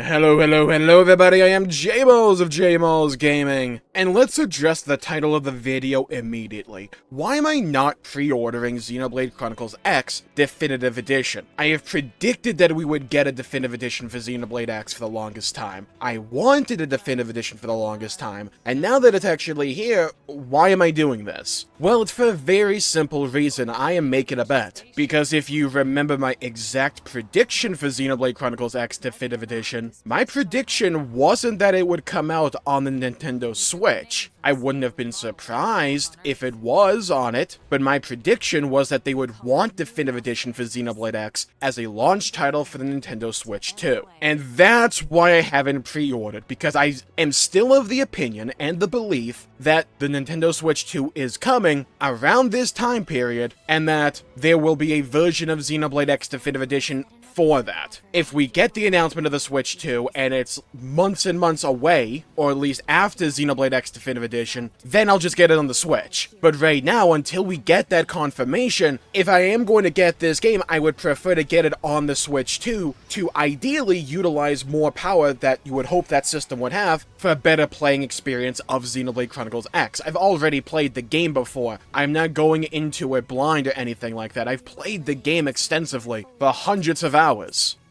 Hello everybody, I am Jmulls of Jmulls Gaming, and let's address the title of the video immediately. Why am I not pre-ordering Xenoblade Chronicles X Definitive Edition? I have predicted that we would get a Definitive Edition for Xenoblade X for the longest time. I wanted a Definitive Edition for the longest time, and now that it's actually here, why am I doing this? Well, it's for a very simple reason. I am making a bet. Because if you remember my exact prediction for Xenoblade Chronicles X Definitive Edition, my prediction wasn't that it would come out on the Nintendo Switch. I wouldn't have been surprised if it was on it, but my prediction was that they would want Definitive Edition for Xenoblade X as a launch title for the Nintendo Switch 2. And that's why I haven't pre-ordered, because I am still of the opinion and the belief that the Nintendo Switch 2 is coming around this time period, and that there will be a version of Xenoblade X Definitive Edition for that. If we get the announcement of the Switch 2 and it's months and months away, or at least after Xenoblade X Definitive Edition, then I'll just get it on the Switch. But right now, until we get that confirmation, if I am going to get this game, I would prefer to get it on the Switch 2 to ideally utilize more power that you would hope that system would have for a better playing experience of Xenoblade Chronicles X. I've already played the game before. I'm not going into it blind or anything like that. I've played the game extensively for hundreds of hours.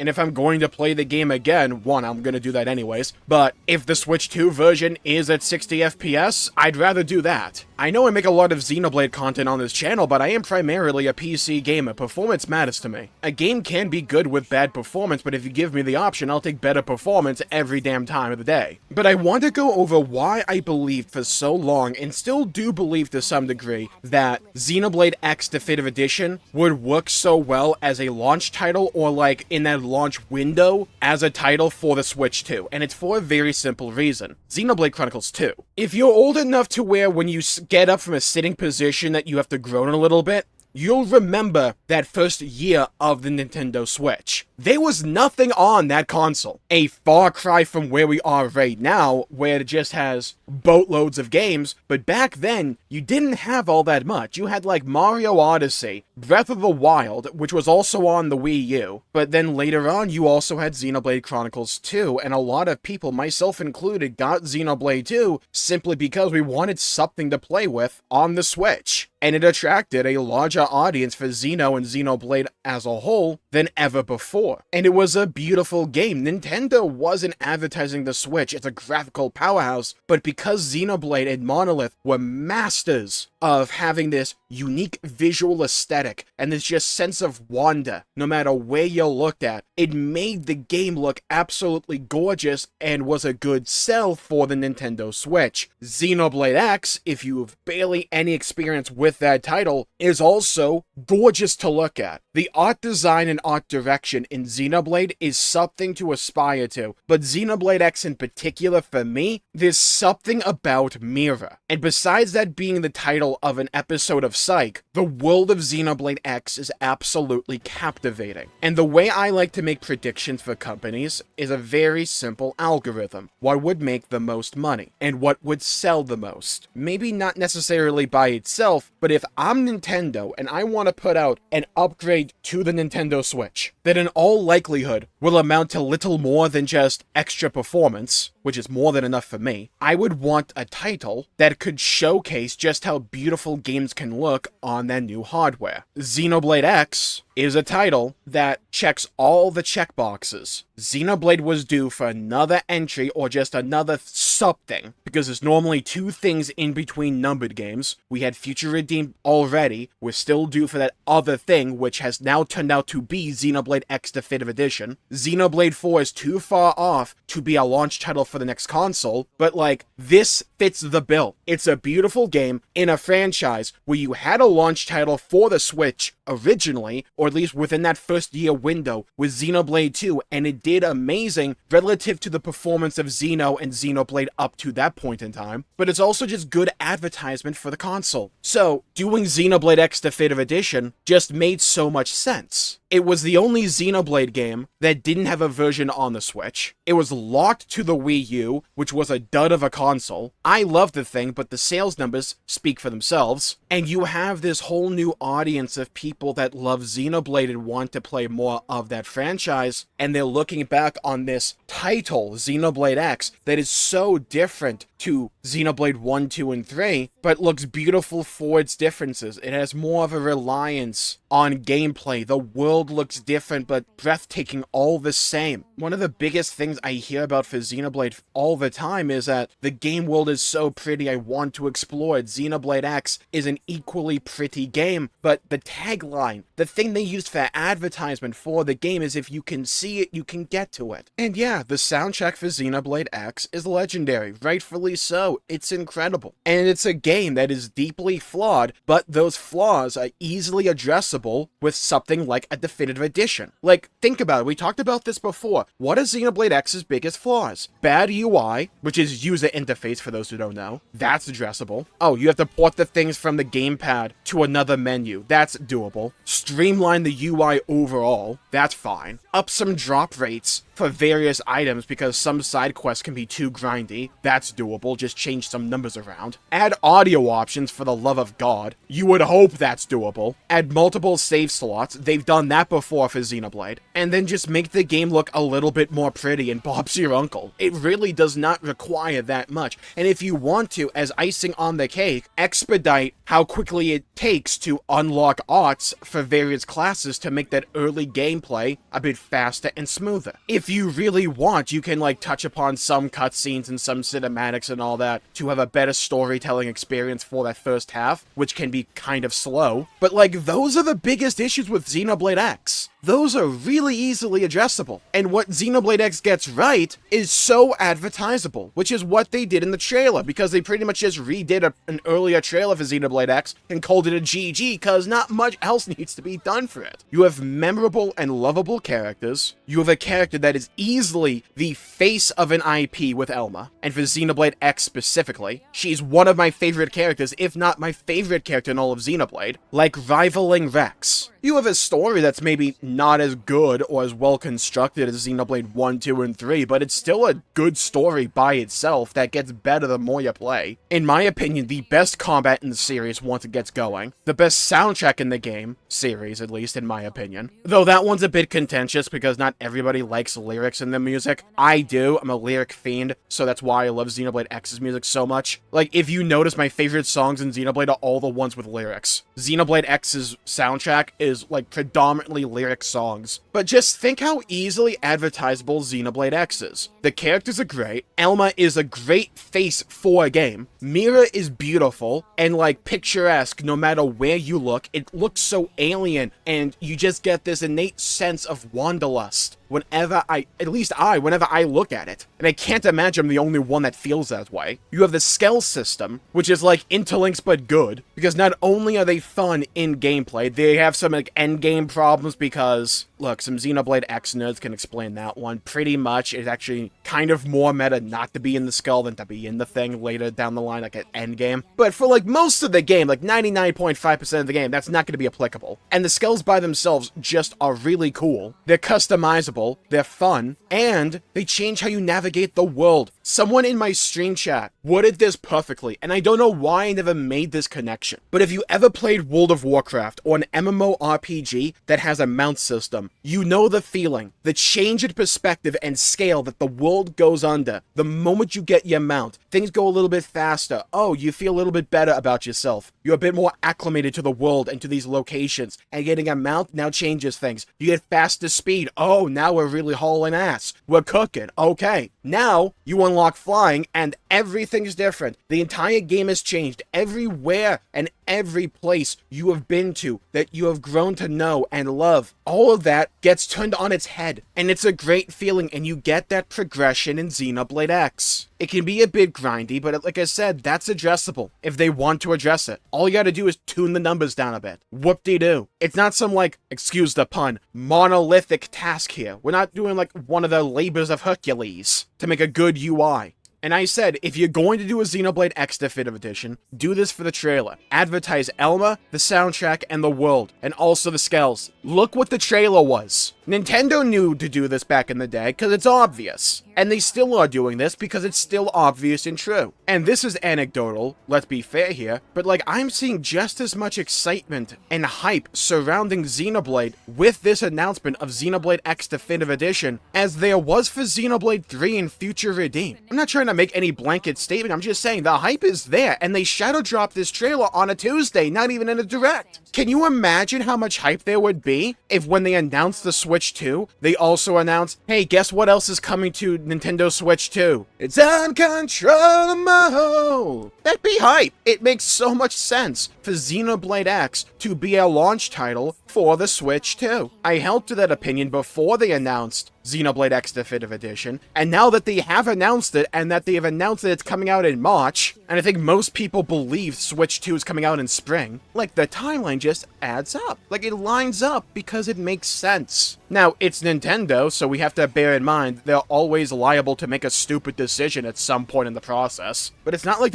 And if I'm going to play the game again, one, I'm going to do that anyways, but if the Switch 2 version is at 60 FPS, I'd rather do that. I know I make a lot of Xenoblade content on this channel, but I am primarily a PC gamer. Performance matters to me. A game can be good with bad performance, but if you give me the option, I'll take better performance every damn time of the day. But I want to go over why I believed for so long, and still do believe to some degree, that Xenoblade X Definitive Edition would work so well as a launch title, or like in that launch window as a title for the Switch 2, and it's for a very simple reason. Xenoblade Chronicles 2. If you're old enough to where when you get up from a sitting position that you have to groan a little bit, you'll remember that first year of the Nintendo Switch. There was nothing on that console. A far cry from where we are right now, where it just has boatloads of games, but back then, you didn't have all that much. You had like Mario Odyssey, Breath of the Wild, which was also on the Wii U, but then later on, you also had Xenoblade Chronicles 2, and a lot of people, myself included, got Xenoblade 2 simply because we wanted something to play with on the Switch. And it attracted a larger audience for Xeno and Xenoblade as a whole than ever before. And it was a beautiful game. Nintendo wasn't advertising the Switch as a graphical powerhouse, but because Xenoblade and Monolith were masters of having this unique visual aesthetic and this just sense of wonder, no matter where you looked at, it made the game look absolutely gorgeous and was a good sell for the Nintendo Switch. Xenoblade X, if you have barely any experience with that title, is also gorgeous to look at. The art design and art direction in Xenoblade is something to aspire to, but Xenoblade X in particular, for me, there's something about Mira. And besides that being the title of an episode of Psych, the world of Xenoblade X is absolutely captivating. And the way I like to make predictions for companies is a very simple algorithm. What would make the most money? And what would sell the most? Maybe not necessarily by itself, but if I'm Nintendo and I want to put out an upgrade to the Nintendo Switch, that in all likelihood will amount to little more than just extra performance, which is more than enough for me, I would want a title that could showcase just how beautiful games can look on that new hardware. Xenoblade X is a title that checks all the checkboxes. Xenoblade was due for another entry or just another something, because there's normally two things in between numbered games. We had Future Redeemed already, we're still due for that other thing, which has now turned out to be Xenoblade X Definitive Edition. Xenoblade 4 is too far off to be a launch title for the next console, but like, this fits the bill. It's a beautiful game in a franchise where you had a launch title for the Switch originally, or at least within that first year window, with Xenoblade 2, and it did amazing relative to the performance of Xeno and Xenoblade up to that point in time, but it's also just good advertisement for the console. So, doing Xenoblade X Definitive Edition just made so much sense. It was the only Xenoblade game that didn't have a version on the Switch. It was locked to the Wii U, which was a dud of a console. I love the thing, but the sales numbers speak for themselves. And you have this whole new audience of people that love Xenoblade and want to play more of that franchise, and they're looking back on this title, Xenoblade X, that is so different to Xenoblade 1, 2, and 3, but looks beautiful for its differences. It has more of a reliance on gameplay. The world looks different, but breathtaking all the same. One of the biggest things I hear about for Xenoblade all the time is that the game world is so pretty, I want to explore it. Xenoblade X is an equally pretty game, but the tagline, the thing they used for advertisement for the game is if you can see it, you can get to it. And yeah, the soundtrack for Xenoblade X is legendary, rightfully so. It's incredible. And it's a game that is deeply flawed, but those flaws are easily addressable with something like a definitive edition. Like, think about it, we talked about this before. What are Xenoblade X's biggest flaws? Bad UI, which is user interface for those who don't know. That's addressable. Oh, you have to port the things from the gamepad to another menu. That's doable. Streamline the UI overall. That's fine. Up some drop rates for various items because some side quests can be too grindy. That's doable, just change some numbers around. Add audio options, for the love of God. You would hope that's doable. Add multiple save slots, they've done that before for Xenoblade. And then just make the game look a little bit more pretty and Bob's your uncle. It really does not require that much. And if you want to, as icing on the cake, expedite how quickly it takes to unlock arts for various classes to make that early gameplay a bit faster and smoother. If you really want, you can like touch upon some cutscenes and some cinematics and all that to have a better storytelling experience for that first half, which can be kind of slow. But like, those are the biggest issues with Xenoblade X. Those are really easily addressable. And what Xenoblade X gets right is so advertisable, which is what they did in the trailer, because they pretty much just redid an earlier trailer for Xenoblade X and called it a GG, because not much else needs to be done for it. You have memorable and lovable characters. You have a character that is easily the face of an IP with Elma, and for Xenoblade X specifically, she's one of my favorite characters, if not my favorite character in all of Xenoblade, like rivaling Rex. You have a story that's maybe not as good or as well constructed as Xenoblade 1, 2, and 3, but it's still a good story by itself that gets better the more you play. In my opinion, the best combat in the series once it gets going. The best soundtrack in the game, series at least in my opinion. Though that one's a bit contentious because not everybody likes lyrics in the music. I do, I'm a lyric fiend, so that's why I love Xenoblade X's music so much. Like, if you notice, my favorite songs in Xenoblade are all the ones with lyrics. Xenoblade X's soundtrack is like predominantly lyric songs. But just think how easily advertisable Xenoblade X is. The characters are great, Elma is a great face for a game, Mira is beautiful and like picturesque no matter where you look. It looks so alien and you just get this innate sense of wanderlust whenever whenever I look at it. And I can't imagine I'm the only one that feels that way. You have the Skell system, which is like Interlinks but good, because not only are they fun in gameplay, they have some like endgame problems because, look, some Xenoblade X nerds can explain that one. Pretty much, it's actually kind of more meta not to be in the skull than to be in the thing later down the line, like at endgame. But for like most of the game, like 99.5% of the game, that's not going to be applicable. And the skulls by themselves just are really cool. They're customizable, they're fun, and they change how you navigate the world. Someone in my stream chat worded this perfectly, and I don't know why I never made this connection. But if you ever played World of Warcraft or an MMORPG that has a mount system, you know the feeling, the change in perspective and scale that the world goes under. The moment you get your mount, things go a little bit faster. Oh, you feel a little bit better about yourself. You're a bit more acclimated to the world and to these locations, and getting a mount now changes things. You get faster speed. Oh, now we're really hauling ass. We're cooking. Okay. Now, you unlock flying, and everything's different. The entire game has changed. Everywhere and every place you have been to that you have grown to know and love, all of that gets turned on its head. And it's a great feeling, and you get that progression in Xenoblade X. It can be a bit grindy, but like I said, that's addressable if they want to address it. All you gotta do is tune the numbers down a bit. Whoop-de-doo. It's not some, like, excuse the pun, monolithic task here. We're not doing, like, one of the labors of Hercules to make a good UI. And I said, if you're going to do a Xenoblade X Definitive Edition, do this for the trailer. Advertise Elma, the soundtrack, and the world, and also the skells. Look what the trailer was. Nintendo knew to do this back in the day because it's obvious. And they still are doing this because it's still obvious and true. And this is anecdotal, let's be fair here, but like I'm seeing just as much excitement and hype surrounding Xenoblade with this announcement of Xenoblade X Definitive Edition as there was for Xenoblade 3 and Future Redeem. I'm not trying to make any blanket statement, I'm just saying the hype is there and they shadow dropped this trailer on a Tuesday, not even in a direct. Can you imagine how much hype there would be if when they announced the Switch 2, they also announced, hey, guess what else is coming to Nintendo Switch 2? It's Uncontrollable! That'd be hype! It makes so much sense for Xenoblade X to be a launch title for the Switch 2. I held to that opinion before they announced Xenoblade X Definitive Edition, and now that they have announced it, and that they have announced that it's coming out in March, and I think most people believe Switch 2 is coming out in spring, like, the timeline just adds up. Like, it lines up because it makes sense. Now, it's Nintendo, so we have to bear in mind they're always liable to make a stupid decision at some point in the process. But it's not like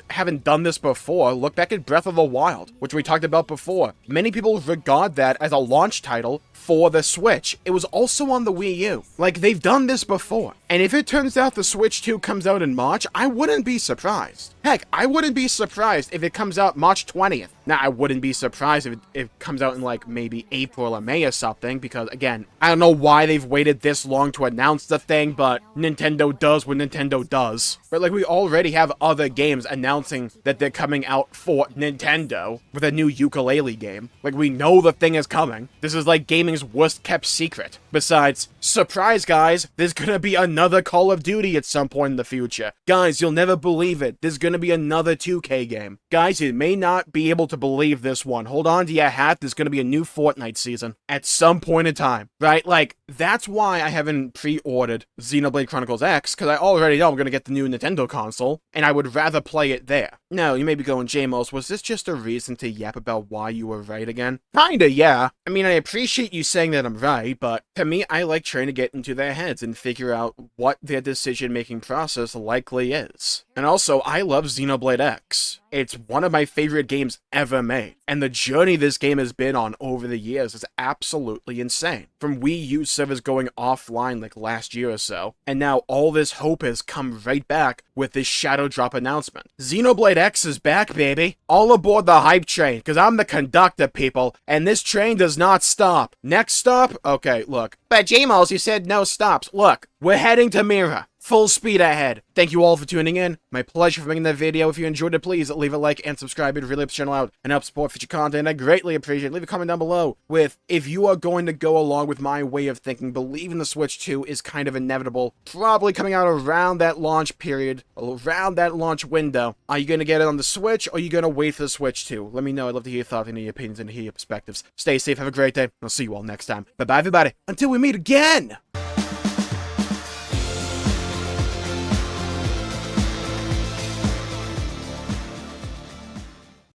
haven't done this before. Look back at Breath of the Wild, which we talked about before. Many people regard that as a launch title for the Switch. It was also on the Wii U. Like, they've done this before. And if it turns out the Switch 2 comes out in March, I wouldn't be surprised. Heck, I wouldn't be surprised if it comes out March 20th. Now, I wouldn't be surprised if it comes out in, like, maybe April or May or something, because, again, I don't know why they've waited this long to announce the thing, but Nintendo does what Nintendo does. But, like, we already have other games announcing that they're coming out for Nintendo with a new ukulele game. Like, we know the thing is coming. This is, like, gaming's worst-kept secret. Besides, surprise, guys, there's gonna be another Call of Duty at some point in the future. Guys, you'll never believe it. There's gonna be another 2K game. Guys, you may not be able to believe this one. Hold on to your hat, there's gonna be a new Fortnite season at some point in time, right? Like, that's why I haven't pre-ordered Xenoblade Chronicles X, because I already know I'm gonna get the new Nintendo console, and I would rather play it there. Now, you may be going, Jmulls, was this just a reason to yap about why you were right again? Kinda, yeah. I mean, I appreciate you saying that I'm right, but to me, I like trying to get into their heads and figure out what their decision-making process likely is. And also, I love Xenoblade X. It's one of my favorite games ever made, and the journey this game has been on over the years is absolutely insane. From Wii U servers going offline like last year or so, and now all this hope has come right back with this shadow drop announcement. Xenoblade X is back, baby! All aboard the hype train, because I'm the conductor, people, and this train does not stop. Next stop? Okay, look. But Jmulls, you said no stops. Look, we're heading to Mira. Full speed ahead. Thank you all for tuning in. My pleasure for making that video. If you enjoyed it, please leave a like and subscribe. It really helps the channel out and helps support future content. I greatly appreciate it. Leave a comment down below with if you are going to go along with my way of thinking, believing the Switch 2 is kind of inevitable, probably coming out around that launch period, around that launch window. Are you going to get it on the Switch, or are you going to wait for the Switch 2? Let me know. I'd love to hear your thoughts and your opinions and hear your perspectives. Stay safe. Have a great day. I'll see you all next time. Bye-bye, everybody. Until we meet again!